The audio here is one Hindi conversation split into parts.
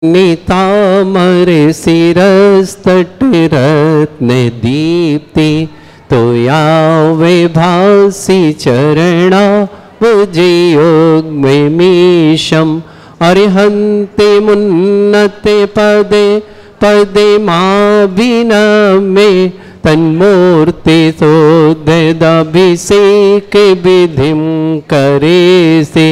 नितामरे शिरस्तट रत्न दीप्ति तो यावे भासी चरणा भुजे योग में मीशम अरिहंते मुन्नते पदे पदे माँ बिना में तन्मूर्ति सोदभिषेक विधिम करे से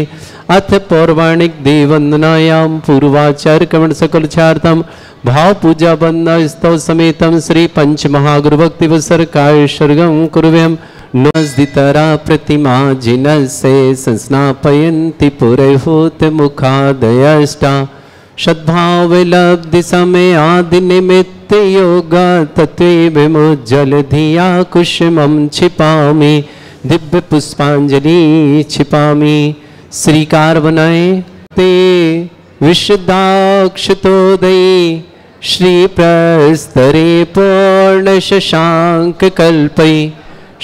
अथ पौराणिक देववंदनायां पूर्वाचार कवण सकलचार्थम भाव पूजा वंदना स्तव समेतम श्री पंच महागुरु भक्ति वसरकाय सर्गम कुर्व्यम नस्दितरा प्रतिमा जिनसे संस्नापयन्ति पुरहूत मुखादयष्टा सद्भाव लब्धि समय आदि निमित्त योगा तत्वे विमुज्जल धिया कुसुमं छिपामि दिव्य पुष्पांजलि छिपामि श्रीकार बनाए ते विशुद्धाक्षतोदयी श्री प्रस्तरे पूर्ण शशांक कल्पई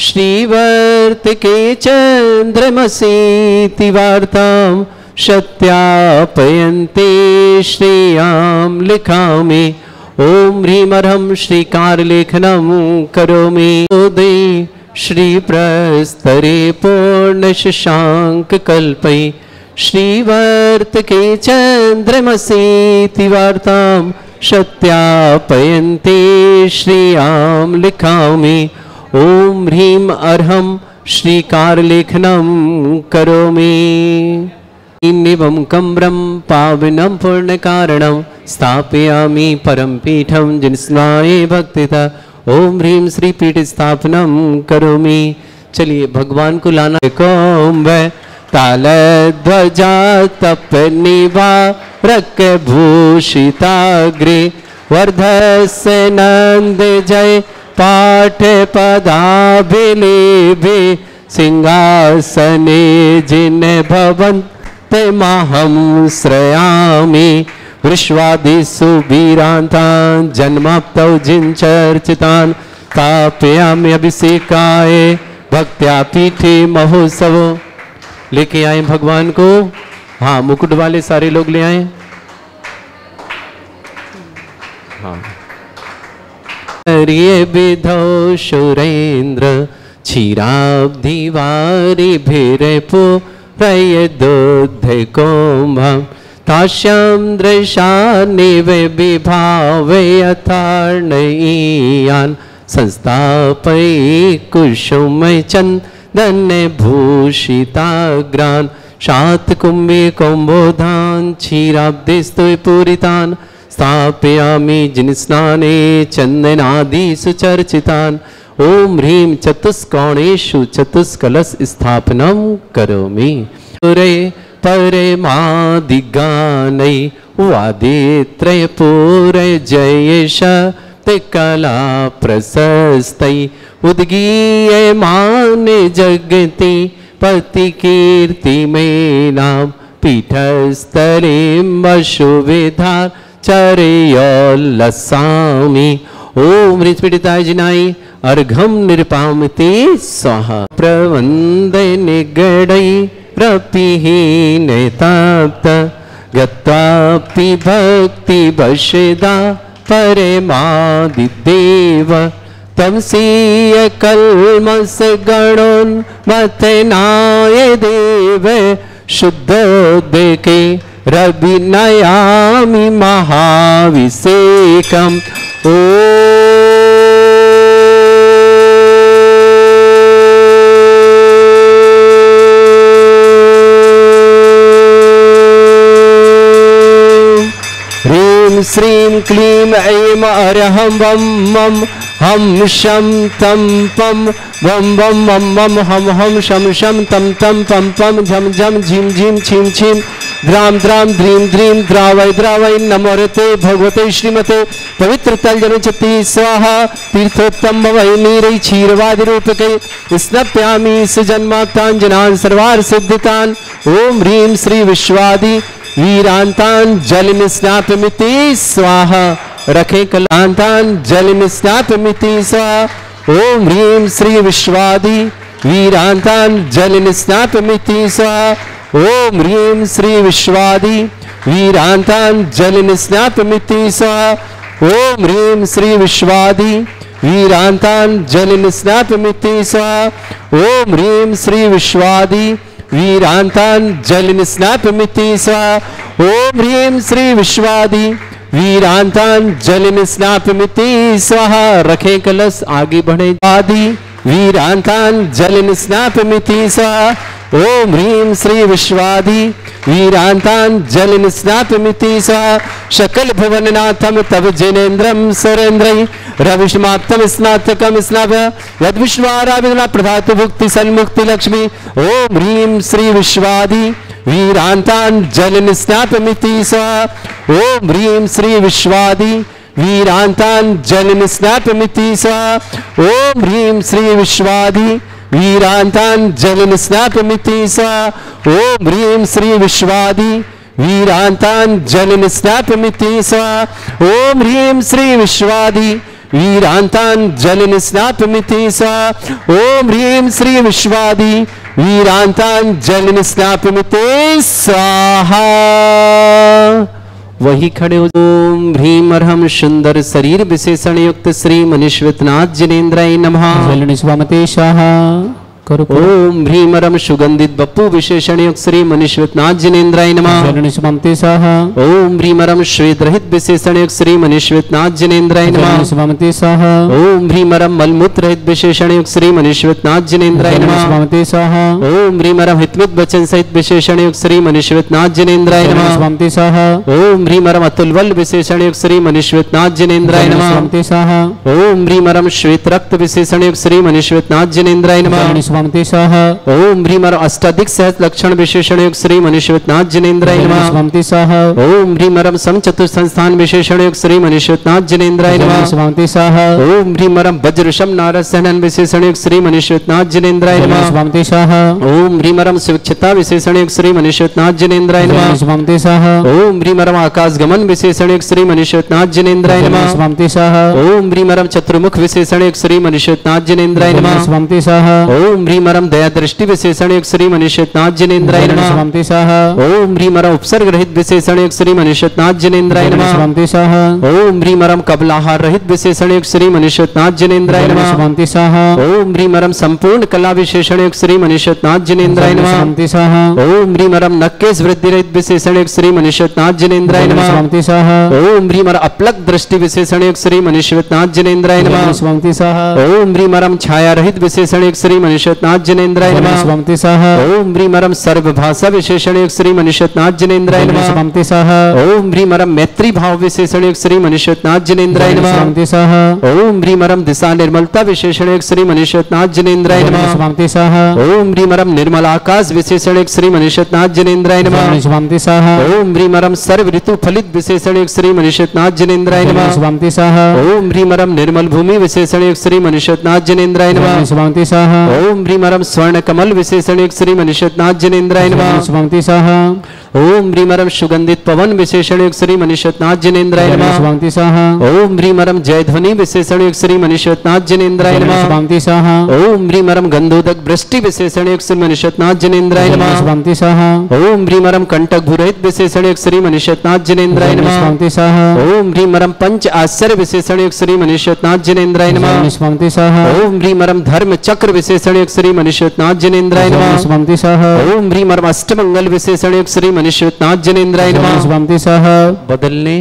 श्रीवर्तिके चंद्रमसीति वार्तां सत्यापयन्ते श्रेयां लिखामि ओम ह्रीं अर्हं श्रीकार लेखनं करोमि उदय श्री प्रस्तरे पूर्ण शशांक कल्पई श्रीवर्तिके चंद्रमसीति वार्तां सत्यापयन्ते श्रेयां लिखामि ओम ह्रीं अर्हं श्रीकार लेखनं करोमि निवं कम्रं पावनं पूर्णकारणं स्थापयामि परम पीठं जिनस्नाये भक्तिता ओम ह्रीं श्री पीठ स्थापनम करोमि। चलिए भगवान को लाना कोम्ब ताल ध्वजा तप निभा रक भूषिताग्रे वर्धस्य नंद जय पाठ पदाभिलेभे सिंहासने जिन भवन्ते माहं श्रयामि विश्वादिषु वीरान्तान् जन्माप्तौ जिनचर्चितान् स्थापयामि अभिषेकाय भक्त्या पीठे महोत्सव। लेके आए भगवान को। हाँ मुकुट वाले सारे लोग ले आए। हाँ विधौ सुरेन्द्र क्षीराब्धि वारि भिरपो प्रयदोद्ध कोम्भं ताश्यां दृशानिव विभावे अथार्णयीयान् संस्थापय कुसुम चन्दन भूषिताग्रान् शातकुम्भे कौम्बोधान् क्षीराब्धिस्तु पूरितान् स्थापयामि जिनस्नाने चन्दनादिषु चर्चितान् ओम ह्रीं चतुष्कोणेषु चतुष्कलश स्थापनं करोमि। परे मादिगानै वादित्रय पूरे जयेश ते कला प्रशस्तै उद्गीयमान जगति पति कीर्ति में नाम पीठस्थलीं वसुविधा चर्योल्लसामि ओम हृत्पीडिताय जिनाय अर्घं निरपामते स्वाहा प्रवंद निगडै प्रपिहीनताप्त गत्वापि भक्ति वशदा परमादिदेव तमसीय कल्मस गणोन्मथनाय देव शुद्धोदके रविनयामि महाभिषेकम् ओ श्रीं क्लीं ऐं अरहं वं मं हम शं तं पं वं वं मं मं हम हम शं शं तं तं पं पं झं झं झीं झीं छीं छीं द्रां द्रां द्रीं द्रीं द्रावै द्रावै नमोरते भगवते श्रीमते पवित्र तलजनचति स्वाहा तीर्थोत्तम वै नीरै क्षीरवादि रूपके स्नप्यामि सुजन्माक्ताञ्जनान् सर्वार्थ सिद्धितान् ओम ह्रीं श्री विश्वादि वीरांतान जल में स्नापमिति स्वाहा रखे कलांतान जल में स्नापमिति स्वाहा ओम ह्रीं श्री विश्वादि वीरांतान जल में स्नापमिति स्वाहा ओम ह्रीं श्री विश्वादि वीरान्ताञ्जलिनिस्नातमिति स्वाहा ॐ ह्रीं श्री विश्वादि वीरान्ताञ्जलिनिस्नातमिति स्वाहा ॐ ह्रीं श्री विश्वादि वीरान्ताञ्जलिनिस्नातमिति स्वाहा ॐ ह्रीं श्री विश्वादि वीरान्ताञ्जलिनिस्नातमिति स्वाहा। रखें कलश, आगे बढ़े। आदि वीरान्ताञ्जलिनिस्नातमिति स्वाहा ॐ ह्रीं श्री विश्वादि वीरान्ताञ्जलिनिस्नातमिति स्वाहा। सकल भुवननाथं तव जिनेन्द्रं सुरेन्द्रै रविष्माप्तं स्नातकं स्नाभ यद्विश्वाराविद्ना प्रधातु भुक्ति सन्मुक्ति लक्ष्मी ॐ ह्रीं श्री विश्वादि वीरान्ताञ्जलिनिस्नातमिति स्वाहा ॐ ह्रीं श्री विश्वादि वीरान्ताञ्जलिनिस्नातमिति स्वाहा ॐ ह्रीं श्री विश्वादि वीरान्ताञ्जलिनिस्नातमिति स्वाहा ॐ ह्रीं श्री विश्वादि वीरान्ताञ्जलिनिस्नातमिति स्वाहा ॐ ह्रीं श्री विश्वादि वीरान्ताञ्जलिनिस्नातमिति स्वाहा ॐ ह्रीं श्री विश्वादि वीरान्ताञ्जलिनिस्नातमिति स्वाहा। वही खड़े हो। ओम ह्रीं अर्हं सुंदर शरीर विशेषण युक्त श्री मनीश्वरनाथ जिनेन्द्राय नमः। स्वामते स्वाहा। ओम ह्रीं अर्हं सुगंधित बप्पू विशेषण युक्त श्री मनीश्वरनाथ जिनेन्द्राय नमः। स्वामते स्वाहा। ओम ह्रीं अर्हं श्वेत रहित विशेषण युक्त श्री मनीश्वरनाथ जिनेन्द्राय नमः। स्वामते स्वाहा। ओम ह्रीं अर्हं मलमूत्र रहित विशेषण युक्त श्री मनीश्वरनाथ जिनेन्द्राय नमः। स्वामते स्वाहा। ओम ह्रीं अर्हं हितमित वचन सहित विशेषण युक्त श्री मनीश्वरनाथ जिनेन्द्राय नमः। स्वामते स्वाहा। ओम ह्रीं अर्हं अतुल बल विशेषण युक्त श्री मनीश्वरनाथ जिनेन्द्राय नमः। स्वामते स्वाहा। ओम ह्रीं अर्हं श्वेत रक्त विशेषण युक्त श्री मनीश्वरनाथ जिनेन्द्राय नमः। स्वामते स्वाहा। ओम ह्रीं अर्हं अष्टाधिक सहस्र लक्षण विशेषण युक्त श्री मनीश्वरनाथ जिनेन्द्राय नमः। स्वामते स्वाहा। ओम ह्रीं अर्हं समचतुर संस्थान विशेषण युक्त श्री मनीश्वरनाथ जिनेन्द्राय नमः। स्वामते स्वाहा। ओम ह्रीं अर्हं वज्रशम नारद सहनन विशेषण युक्त श्री मनीश्वरनाथ जिनेन्द्राय नमः। स्वामते स्वाहा। ओम ह्रीं अर्हं सुविक्षता विशेषण युक्त श्री मनीश्वरनाथ जिनेन्द्राय नमः। स्वामते स्वाहा। ओम ह्रीं अर्हं आकाश गमन विशेषण युक्त श्री मनीश्वरनाथ जिनेन्द्राय नमः। स्वामते स्वाहा। ओम ह्रीं अर्हं चतुर्मुख विशेषण युक्त श्री मनीश्वरनाथ जिनेन्द्राय नमः। स्वामते स्वाहा। ओम ह्रीं अर्हं दया दृष्टि विशेषण युक्त श्री मनीश्वरनाथ जिनेन्द्राय नमः। स्वामते स्वाहा। ओम ह्रीं अर्हं उपसर्ग रहित विशेषण युक्त श्री मनीश्वरनाथ जिनेन्द्राय नमः। स्वामते स्वाहा। ओम ह्रीं अर्हं कबलाहार रहित विशेषण युक्त श्री मनीश्वरनाथ जिनेन्द्राय नमः। स्वामते स्वाहा। ओम ह्रीं अर्हं संपूर्ण कला विशेषण युक्त श्री मनीश्वरनाथ जिनेन्द्राय नमः। स्वामते स्वाहा। ओम ह्रीं अर्हं नक्केश वृद्धि रहित विशेषण युक्त श्री मनीश्वरनाथ जिनेन्द्राय नमः। स्वामते स्वाहा। ओम ह्रीं अर्हं अपलक दृष्टि विशेषण युक्त श्री मनीश्वरनाथ जिनेन्द्राय नमः। स्वामते स्वाहा। ओम ह्रीं अर्हं छाया रहित विशेषण युक्त श्री मनीश्वरनाथ जिनेन्द्राय नमः। स्वामते स्वाहा। ओम ह्रीं अर्हं सर्वभाषा विशेषण युक्त श्री मनीश्वरनाथ जिनेन्द्राय नमः। स्वामते स्वाहा। ओम ह्रीं अर्हं मैत्री भाव विशेषण युक्त श्री मनीश्वरनाथ जिनेन्द्राय नमः। स्वामते स्वाहा। ओम ह्रीं अर्हं दिशा निर्मलता विशेषण युक्त श्री मनीश्वरनाथ जिनेन्द्राय नमः। स्वामते स्वाहा। ओम ह्रीं अर्हं निर्मल आकाश विशेषण युक्त श्री मनीश्वरनाथ जिनेन्द्राय नमः। स्वामते स्वाहा। ओम ह्रीं अर्हं सर्व ऋतु फलित विशेषण युक्त श्री मनीश्वरनाथ जिनेन्द्राय नमः। स्वामते स्वाहा। ओम ह्रीं अर्हं निर्मल भूमि विशेषण युक्त श्री मनीश्वरनाथ जिनेन्द्राय नमः। स्वामते स्वाहा। ओम ह्रीं अर्हं स्वर्ण कमल विशेषण युक्त श्री मनीश्वरनाथ जिनेन्द्राय नमः। स्वामते स्वाहा। ओम ह्रीं अर्हं सुगंधित पवन विशेषण युक्त श्री मनीश्वरनाथ जिनेन्द्राय नमः। स्वामते स्वाहा। ओम ह्रीं अर्हं जय ध्वनि विशेषण युक्त श्री मनीश्वरनाथ जिनेन्द्राय नमः। स्वामते स्वाहा। ओम ह्रीं अर्हं गंधोदक वृष्टि विशेषण युक्त श्री मनीश्वरनाथ जिनेन्द्राय नमः। स्वामते स्वाहा। ओम ह्रीं अर्हं कंटक भूरहित विशेषण युक्त श्री मनीश्वरनाथ जिनेन्द्राय नमः। स्वामते स्वाहा। ओम ह्रीं अर्हं पंच आश्चर्य विशेषण युक्त श्री मनीश्वरनाथ जिनेन्द्राय नमः। स्वामते स्वाहा। ओम ह्रीं अर्हं धर्म चक्र विशेषण युक्त श्री मनीश्वरनाथ जिनेन्द्राय नमः। स्वामते स्वाहा। ओम ह्रीं अर्हं अष्टमंगल विशेषण युक्त श्री मनीश्वरनाथ जिनेन्द्राय नमः। स्वामते स्वाहा। बदलने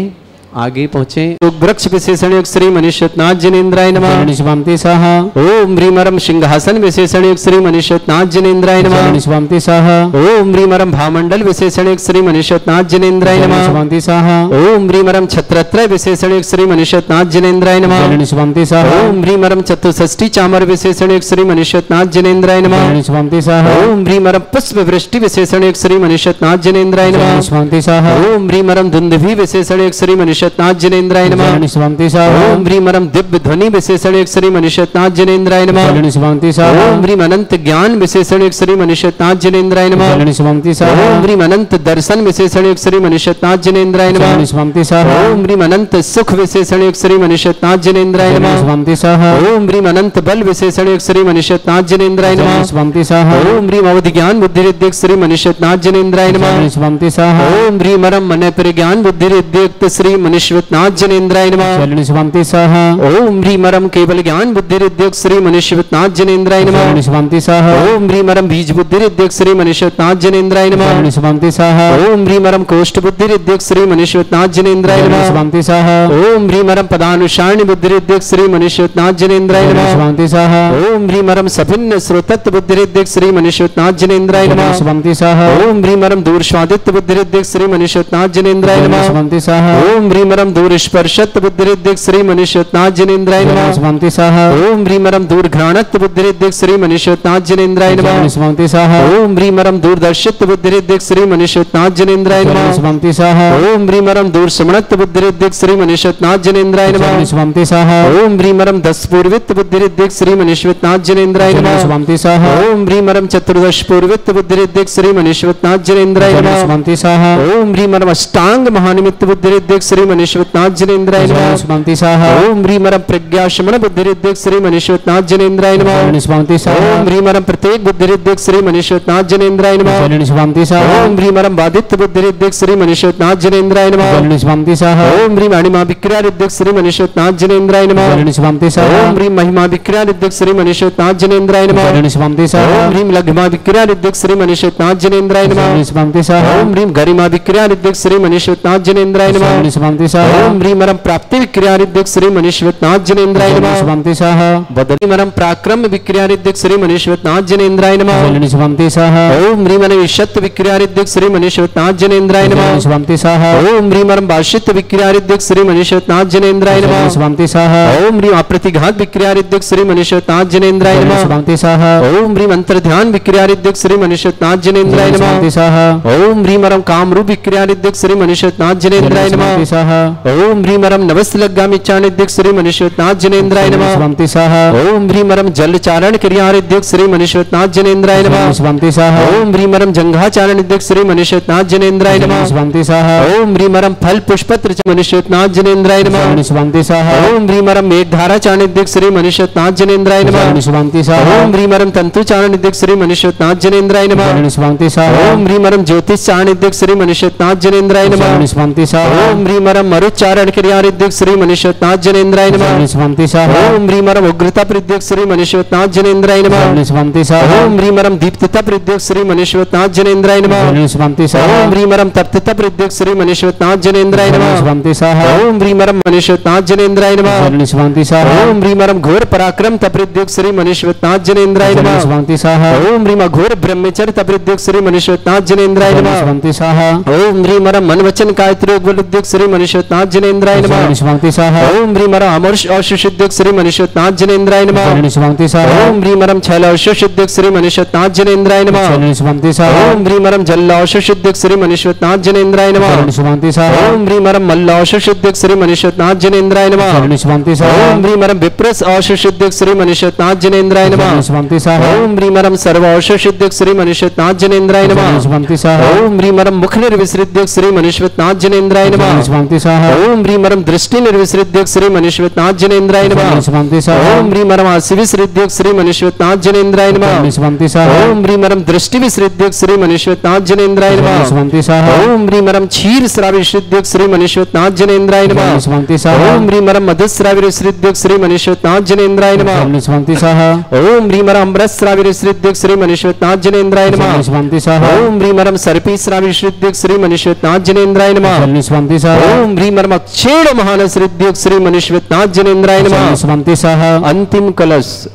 आगे पहुंचे। वृक्ष विशेषण युक्त श्री मनीश्वरनाथ जिनेन्द्राय नमः। स्वामते स्वाहा। ओम ह्रीं अर्हं सिंहासन विशेषण युक्त श्री मनीश्वरनाथ जिनेन्द्राय नमः। स्वामते स्वाहा। ओम ह्रीं अर्हं भामंडल विशेषण युक्त श्री मनीश्वरनाथ जिनेन्द्राय नमः। स्वामते स्वाहा। ओम ह्रीं अर्हं छत्रत्रय विशेषण युक्त श्री मनीश्वरनाथ जिनेन्द्राय नमः। स्वामते स्वाहा। ओम ह्रीं अर्हं चतुष्षष्टि चामर विशेषण युक्त श्री मनीश्वरनाथ जिनेन्द्राय नमः। स्वामते स्वाहा। ओम ह्रीं अर्हं पुष्प वृष्टि विशेषण युक्त श्री मनीश्वरनाथ जिनेन्द्राय नमः। स्वामते स्वाहा। ओम ह्रीं अर्हं दुंदुभि विशेषण युक्त श्री मनुष्यनाथ जनेन्द्राय नमः। जलनि स्वामी स्वाहा। ओम ह्रीम परम दिव्य ध्वनि विशेषण एक श्री मनुष्यनाथ जनेन्द्राय नमः। जलनि स्वामी स्वाहा। ओम ह्रीम अनंत ज्ञान विशेषण एक श्री मनुष्यनाथ जनेन्द्राय नमः। जलनि स्वामी स्वाहा। ओम ह्रीम अनंत दर्शन विशेषण एक श्री मनुष्यनाथ जनेन्द्राय नमः। जलनि स्वामी स्वाहा। ओम ह्रीम अनंत सुख विशेषण एक श्री मनुष्यनाथ जनेन्द्राय जलनि नमः। स्वामी स्वाहा। ओम ह्रीम अनंत बल विशेषण एक श्री मनुष्यनाथ जनेन्द्राय जलनि नमः। स्वामी स्वाहा। ओम ह्रीम अवधि ज्ञान बुद्धि रिद्धिक श्री मनुष्यनाथ जनेन्द्राय नमः। जलनि स्वामी स्वाहा। ओम ह्रीम परम मन परिज्ञान बुद्धि रिद्धिक श्री मनुष्यनाथ जनेन्द्राय नमः। जलनि स्वामी स्वाहा। ओम ह्रीम परम केवल ज्ञान बुद्धि रिद्धिक श्री मनुष्यनाथ जनेन्द्राय नमः। जलनि स्वामी स्वाहा। ओम ह्रीम परम बीज बुद्धि रिद्धिक श्री मनुष्यनाथ जनेन्द्राय नमः। जलनि स्वामी स्वाहा। ओम ह्रीम परम कोष्ठ बुद्धि रिद्धिक श्री मनुष्यनाथ जनेन्द्राय जलनि नमः। स्वामी स्वाहा। ओम ह्रीम परम पदानुसारणी बुद्धि रिद्धिक श्री मनुष्यनाथ जनेन्द्राय जलनि नमः। स्वामी स्वाहा। ओम ह्रीम परम सभिन्न श्रोतत्व बुद्धि रिद्धिक श्री मनुष्यनाथ जनेन्द्राय जलनि नमः। स्वामी स्वाहा। ओम ह्रीम परम दूर स्वादित्व बुद्धि रिद्धिक श्री मनुष्यनाथ जनेन्द्राय जलनि नमः। स्वामी स्वाहा। ओम ह्रीम परम दूर स्पर्शत्व बुद्धि रिद्धिक श्री मनुष्यनाथ जनेन्द्राय जलनि नमः। स्वामी स्वाहा। ओम ह्रीम परम दूर घ्राणत्व बुद्धि रिद्धिक श्री मनुष्यनाथ जनेन्द्राय नमः। जलनि स्वामी स्वाहा। ओम ह्रीम परम दूरदर्शित्व बुद्धि रिद्धिक श्री मनुष्यनाथ जनेन्द्राय जलनि नमः। स्वामी स्वाहा। ओम ह्रीम परम दूर समणत्व बुद्धि रिद्धिक श्री मनुष्यनाथ जनेन्द्राय नमः। जलनि स्वामी स्वाहा। ओम ह्रीम परम दस पूर्वित्व बुद्धि रिद्धिक श्री मनुष्यनाथ जनेन्द्राय जलनि नमः। स्वामी स्वाहा। ओम ह्रीम परम चतुर्दश पूर्वित्व बुद्धि रिद्धिक श्री मनुष्यनाथ जनेन्द्राय जलनि नमः। स्वामी स्वाहा। ओम ह्रीम परम अष्टांग महानिमित्त बुद्धि रिद्धिक श्री मनुष्यनाथ जनेन्द्राय जलनि नमः। स्वामी स्वाहा। ओम ह्रीम परम प्रज्ञा शमन बुद्धि रिद्धिक श्री मनुष्यनाथ जनेन्द्राय नमः। जलनि स्वामी स्वाहा। ओम ह्रीम परम प्रत्येक बुद्धि रिद्धिक श्री मनुष्यनाथ जनेन्द्राय नमः। जलनि स्वामी स्वाहा। ओम ह्रीम परम बाधित्य बुद्धि रिद्धिक श्री मनुष्यनाथ जनेन्द्राय नमः। जलनि स्वामी स्वाहा। ओम ह्रीम अणिमा विक्रिया रिद्धिक श्री मनुष्यनाथ जनेन्द्राय नमः। जलनि स्वामी स्वाहा। ओम ह्रीम महिमा विक्रिया रिद्धिक श्री मनुष्यनाथ जनेन्द्राय नमः। जलनि स्वामी स्वाहा। ओम ह्रीम लघ्मा विक्रिया रिद्धिक श्री मनुष्यनाथ जनेन्द्राय नमः। जलनि स्वामी स्वाहा। ओम ह्रीम गरिमा विक्रिया रिद्धिक श्री मनुष्यनाथ जनेन्द्राय नमः। जलनि स्वामी स्वाहा। ओम ह्रीम परम प्राप्ति विक्रिया रिद्धिक श्री मनुष्यनाथ जनेन्द्राय जलनि नमः। स्वामी स्वाहा। बदली परम पराक्रम विक्रिया रिद्धिक श्री मनुष्यनाथ जनेन्द्राय नमः। जलनि स्वामी स्वाहा। ओम ह्रीम परम ईशत्व विक्रिया रिद्धिक श्री मनुष्यनाथ जनेन्द्राय नमः। जलनि स्वामी स्वाहा। ओम ह्रीम परम भाषित विक्रिया रिद्धिक श्री मनुष्यनाथ जनेन्द्राय नमः। जलनि स्वामी स्वाहा। ओम ह्रीम अप्रतिघात विक्रिया रिद्धिक श्री मनुष्यनाथ जनेन्द्राय जलनि नमः। स्वामी स्वाहा। ओम ह्रीम अंतर्ध्यान विक्रिया रिद्धिक श्री मनुष्यनाथ जनेन्द्राय जलनि नमः। स्वामी स्वाहा। ओम ह्रीम परम कामरूप विक्रिया रिद्धिक श्री मनुष्यनाथ जनेन्द्राय जलनि नमः। स्वामी स्वाहा। ओम ह्रीम परम नवस्लग्गामि चाणिद्धिक श्री मनुष्यनाथ जनेन्द्राय जलनि नमः। स्वामी स्वाहा। ओम ह्रीम परम जल चारण क्रिया रिद्धिक श्री मनुष्यनाथ जनेन्द्राय नमः। जलनि स्वामी स्वाहा। ओम ह्रीम परम जंघा चारण रिद्धिक श्री मनुष्यनाथ जनेन्द्राय जलनि नमः। स्वामी स्वाहा। ओम ह्रीम परम फल पुष्पत्र मनुष्यनाथ जनेन्द्राय नमः। जलनि स्वामी स्वाहा। ओम ह्रीम परम मेघधारा चाणिद्धिक श्री मनुष्यनाथ जनेन्द्राय नमः। जलनि स्वामी स्वाहा। ओम ह्रीम परम तंतु चाणिद्धिक श्री मनुष्यनाथ जनेन्द्राय नमः। जलनि स्वामी स्वाहा। ओम ह्रीम परम ज्योतिष चाणिद्धिक श्री मनुष्यनाथ जनेन्द्राय नमः। जलनि स्वामी स्वाहा। ओम ह्रीम परम मरुच्चारण क्रिया रिद्धिक श्री मनुष्यनाथ जनेन्द्राय नमः। जलनि स्वामी स्वाहा। ओम ह्रीम परम उग्रता प्रद्युक श्री मनुष्यनाथ जनेन्द्राय नमः। जलनि स्वामी स्वाहा। ओम ह्रीम परम दीप्तता प्रद्युक श्री मनुष्यनाथ जनेन्द्राय नमः। जलनि स्वामी स्वाहा। ओम ह्रीम परम तप्तता प्रद्युक श्री मनुष्यनाथ जनेन्द्राय जलनि नमः। स्वामी स्वाहा। ओम ह्रीम परम मनुष्यनाथ जनेन्द्राय नमः। जलनि स्वामी स्वाहा। ओम ह्रीम परम घोर पराक्रम तप्रद्युक श्री मनुष्यनाथ जनेन्द्राय जलनि नमः। स्वामी स्वाहा। ओम ह्रीम घोर ब्रह्मचर्य तप्रद्युक श्री मनुष्यनाथ जनेन्द्राय जलनि नमः। स्वामी स्वाहा। ओम ह्रीम परम मन वचन कायत्रोग बलुद्युक श्री मनुष्यनाथ जनेन्द्राय नमः। जलनि स्वामी स्वाहा। ओम ह्रीम परम अमर्ष औषुद्युक श्री मनुष्यनाथ जनेन्द्राय नमः। जलनि स्वामी स्वाहा। ओम ह्रीम परम छल औषुद्युक श्री मनुष्यनाथ जनेन्द्राय नमः। जलनि स्वामी स्वाहा। ओम ह्रीम परम जल औषुद्युक श्री मनुष्यनाथ जनेन्द्राय नमः। जलनि स्वामी स्वाहा। ओम ह्रीम परम मल्ल औषुद्युक श्री मनुष्यनाथ जनेन्द्राय नमः। जलनि स्वामी स्वाहा। ओम ह्रीम परम विप्रस औषुद्युक श्री मनुष्यनाथ जनेन्द्राय नमः। जलनि स्वामी स्वाहा। ओम ह्रीम परम सर्व औषुद्युक श्री मनुष्यनाथ जनेन्द्राय नमः। जलनि स्वामी स्वाहा। ओम ह्रीम परम मुख निर्विसृद्युक श्री मनुष्यनाथ जनेन्द्राय जलनि नमः। स्वामी स्वाहा। ओम ह्रीम परम दृष्टि निर्विसृद्युक श्री मनुष्यनाथ जनेन्द्राय नमः। जलनि स्वामी स्वाहा। ओम ह्रीम परम आसिविसृद्युक श्री मनुष्यनाथ जनेन्द्राय नमः। जलनि स्वामी स्वाहा। ओम ह्रीम परम दृष्टि विसृद्युक श्री मनुष्यनाथ जनेन्द्राय जलनि नमः। स्वामी स्वाहा। ओम ह्रीम परम क्षीर श्राविसृद्युक श्री मनुष्यनाथ जनेन्द्राय नमः। जलनि स्वामी स्वाहा। ओम ह्रीम परम मधुश्राविसृद्युक श्री मनुष्यनाथ जनेन्द्राय नमः। जलनि स्वामी स्वाहा। ओम ह्रीम परम अमृत श्राविसृद्युक श्री मनुष्यनाथ जनेन्द्राय नमः। जलनि स्वामी स्वाहा। ओम ह्रीम परम सर्पी श्राविसृद्युक श्री मनुष्यनाथ जनेन्द्राय नमः। जलनि स्वामी स्वाहा। ओम ह्रीम परम अक्षेण महानसृद्युक श्री मनुष्यनाथ जनेन्द्राय नमः। जलनि स्वामी स्वाहा। अंतिम कलश।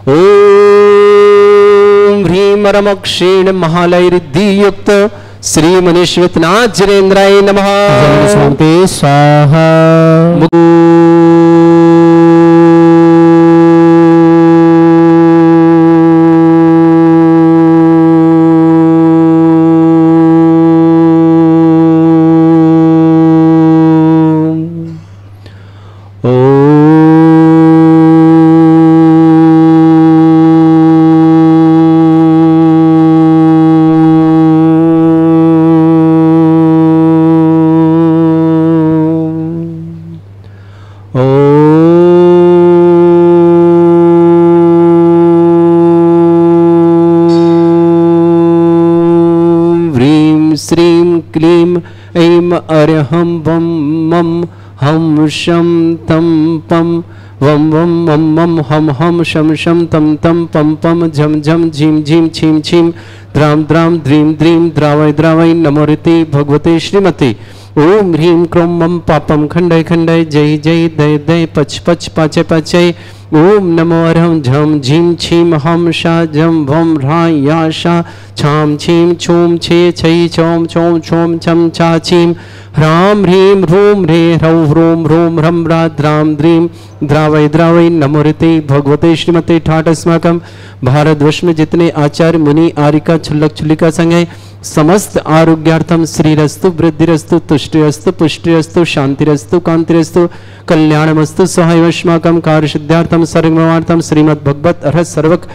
ओम ह्रीम परम अक्षेण महालयरिद्धि युक्त श्री मनुष्यनाथ जनेन्द्राय नमः। जलनि स्वामी स्वाहा। ऐं अरहं वं मं हं शं तं पं वं वं मं मं हं हं शं शं तं तं पं पं झं झं झीं झीं छीं छीं द्रां द्रां द्रीं द्रीं द्रावय द्रावय नमोरिति भगवते श्रीमते ओम ह्रीं क्रों मं पापं खंडय खंडय जय जय दय दय पच पच पाचय पाचय ओम नमो अरहं झं झीं छीं हं शा झं भं ह्रां या शा छां छीं छूं छे छै छौं छौं छौं छं छा छीं ह्रां ह्रीं ह्रूं ह्रे ह्रौं ह्रूं ह्रूं ह्रं ह्रा द्रां द्रीं द्रावय द्रावय नमोरिते भगवते श्रीमते ठाट अस्माकं भारतवर्ष में जितने आचार्य मुनि आरिका छुल्लक छुल्लिका संघ है समस्त आरोग्यार्थम श्रीरस्तु वृद्धिरस्तु तुष्टिरस्तु पुष्टिरस्तु शांतिरस्तु कांतिरस्तु कल्याणमस्तु सहायवश्माकं कार्यसिद्ध्यार्थम सर्वमार्थम श्रीमद् भगवत अर्हत सर्वक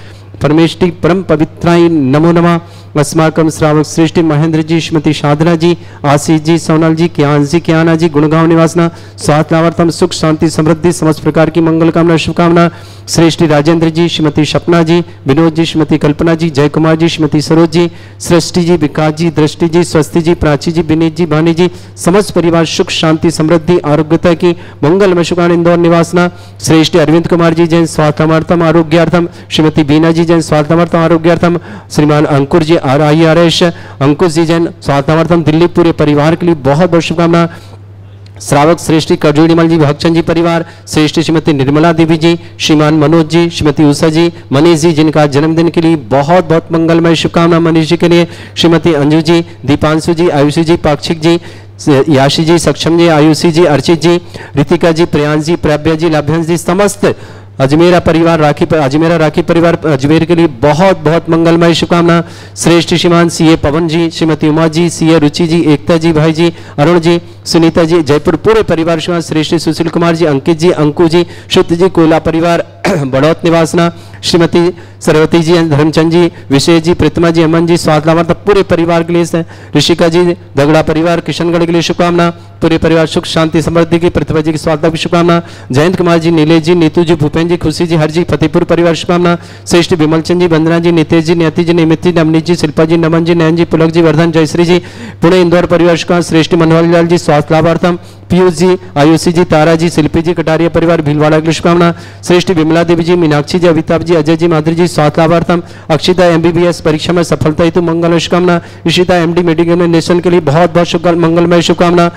परमेष्टि परम पवित्राय नमो नमः। अस्माकं श्रावक श्रेष्ठ महेंद्र जी, श्रीमती साधना जी, आशीष जी, सोनल जी, ज्ञान जी, ज्ञाना जी, गुणगांव निवासना स्वास्थ्य लाभार्थम सुख शांति समृद्धि समस्त प्रकार की मंगल कामना शुभकामना। श्रेष्ठ राजेंद्र जी, श्रीमती सपना जी, विनोद जी, श्रीमती कल्पना जी, जय कुमार जी, श्रीमती सरोज जी, सृष्टि जी, विकास जी, दृष्टि जी, स्वस्ति जी, प्राची जी, विनीत जी, भानी जी, समस्त परिवार सुख शांति समृद्धि आरोग्यता की मंगलमय शुभकामना। इंदौर निवासना श्रेष्ठ अरविंद कुमार जी जैन स्वास्थ्यमार्थम आरोग्यार्थम, श्रीमती बीना जी जैन स्वास्थ्यमार्थम आरोग्यार्थम, श्रीमान अंकुर जी RIRS अंकुश जी जैन स्वास्थ्यमार्थम दिल्ली, पूरे परिवार के लिए बहुत बहुत शुभकामना। श्रावक श्रेष्ठी कजोड़ीमल जी, भक्चंद जी परिवार, श्रेष्ठी श्रीमती निर्मला देवी जी, श्रीमान मनोज जी, श्रीमती उषा जी, मनीष जी जिनका जन्मदिन के लिए बहुत बहुत मंगलमय शुभकामना। मनीष जी के लिए श्रीमती अंजू जी, दीपांशु जी, आयुषी जी, पाक्षिक जी, याशी जी, सक्षम जी, आयुषी जी, अर्चित जी, रितिका जी, प्रियांश जी, प्रभ्या जी, लाभ्यांश जी, समस्त अजमेरा परिवार अजमेरा राखी परिवार अजमेर के लिए बहुत बहुत मंगलमय शुभकामना। श्रेष्ठ श्रीमान CA पवन जी, श्रीमती उमा जी, CA रुचि जी, एकता जी, भाई जी, अरुण जी, सुनीता जी, जयपुर पूरे परिवार श्रीमान श्रेष्ठ सुशील कुमार जी, अंकित जी, अंकु जी, शुद्ध जी, कोयला परिवार बड़ौत निवासना, श्रीमती सरवती जी, धर्मचंद जी, विशेष जी, प्रतिमा जी, अमन जी, स्वास्थ्य पूरे परिवार के लिए, ऋषिका जी, दगड़ा परिवार किशनगढ़ के लिए शुभकामना। पूरे परिवार सुख शांति समृद्धि की, प्रतिभा जी की स्वास्थ्य की शुभकामना। जयंत कुमार जी, नीलेश जी, नीतू जी, भूपेन जी, खुशी जी, हर जी, फतेहपुर परिवार शुभकामना। श्रेष्ठ विमलचंद जी, वंदना जी, नितेश जी, न्यति जी, निमित जी, नवनीत जी, शिल्पा जी, नमन जी, नयन जी, पुलक जी, वर्धन, जयश्री जी, पुणे इंदौर परिवार शुभकामना। श्रेष्ठ मनोहर लाल जी स्वास्थ्य लाभार्थम, पीयूष जी, आयुषी जी, तारा जी, शिल्पी जी, कटारिया परिवार भीलवाड़ा के लिए शुभकामना। श्रेष्ठ विमला देवी जी, मीनाक्षी जी, अमिताभ जी, अजय जी, माधुरी जी, स्वास्थ्य लाभार्थम। अक्षिता MBBS परीक्षा में सफलता हेतु मंगल शुभकामना। ईशिता MD मेडिकल के लिए बहुत बहुत मंगलमय शुभकामना।